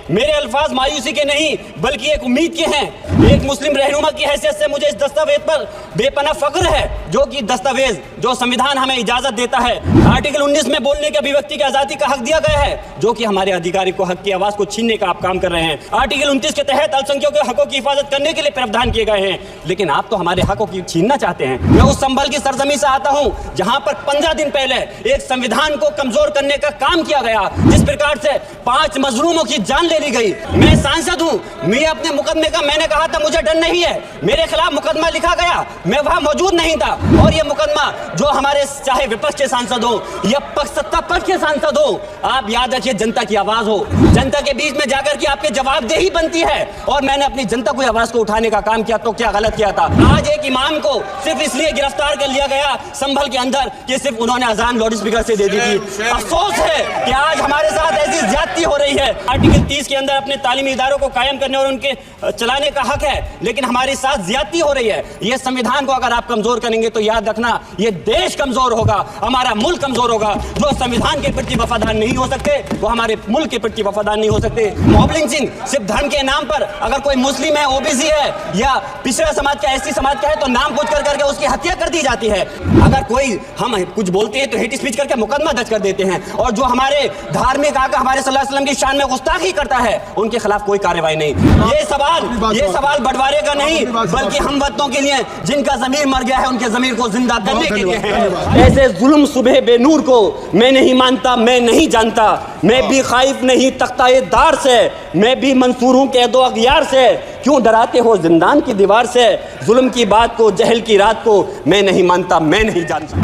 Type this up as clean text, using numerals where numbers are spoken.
मेरे अल्फाज मायूसी के नहीं बल्कि एक उम्मीद के हैं। एक मुस्लिम रहनुमा की हैसियत से मुझे इस दस्तावेज पर बेपनाह फख्र है, जो कि दस्तावेज जो संविधान हमें इजाजत देता है। आर्टिकल 19 में बोलने की अभिव्यक्ति की आजादी का हक दिया गया है, जो कि हमारे अधिकारी को हक की आवाज को छीनने का आप काम कर रहे हैं। आर्टिकल 29 के तहत अल्पसंख्यकों के हकों की हिफाजत करने के लिए प्रावधान किए गए हैं, लेकिन आप तो हमारे हकों की छीनना चाहते हैं। मैं उस संभल की सरजमी से आता हूं जहां पर 15 दिन पहले एक संविधान को कमजोर करने का काम किया गया, जिस प्रकार से 5 मजलूमों की जान ले ली गई। मैं सांसद हूं, मैं अपने मुकदमे का मैंने कहा था मुझे डर नहीं है, मेरे खिलाफ मुकदमा लिखा गया, मैं वहां मौजूद नहीं था। और ये मुकदमा जो हमारे चाहे विपक्ष के सांसद हो या सत्ता पक्ष के सांसद हो, आप याद रखिए जनता की आवाज हो, जनता के बीच में जाकर के आपके जवाबदेही बनती है। और मैंने अपनी जनता को आवाज को उठाने का काम किया, तो क्या गलत किया था? आज एक इमाम को सिर्फ इसलिए गिरफ्तार कर लिया गया संभल के अंदर कि सिर्फ उन्होंने अजान लाउड स्पीकर से दे दी थी। अफसोस है कि आज हमारे साथ ऐसी ज्यादती हो रही है। आर्टिकल 30 के अंदर अपने तालीमी इदारों को कायम करने और उनके चलाने का हक है, लेकिन हमारे साथ ज्यादती हो रही है। ये संविधान को अगर आप कमजोर करेंगे तो याद रखना ये देश कमजोर होगा, हमारा मुल्क कमजोर होगा। जो संविधान के प्रति वफादार नहीं हो सकते वो हमारे मुल्क के प्रति वफादार नहीं हो सकते। मॉब लिंचिंग सिर्फ धर्म के नाम पर, अगर कोई मुस्लिम है, ओबीसी है या पिछड़ा समाज का, एससी समाज का है, तो नाम पूछ कर करके उसकी हत्या कर दी जाती है। अगर कोई हम कुछ बोलते हैं तो हेट स्पीच करके मुकदमा दर्ज कर देते हैं। और जो हमारे धार्मिक आका हमारे सल्लल्लाहु अलैहि वसल्लम की शान में गुस्ताखी करता है उनके खिलाफ कोई कार्रवाई नहीं। ये सवाल बंटवारे का नहीं बल्कि हम वतनों के लिए जिनका जमीर मर गया है उनके जमीर को जिंदा करने के लिए है। ऐसे जुल्म सुबह बेनूर को मैं नहीं मानता, मैं नहीं जानता, मैं भी खाइफ नहीं तख्ताए दार से, मैं भी मंसूर हूँ कैदो अगयार से। क्यों डराते हो जिंदान की दीवार से? जुल्म की बात को, जहल की रात को मैं नहीं मानता, मैं नहीं जानता।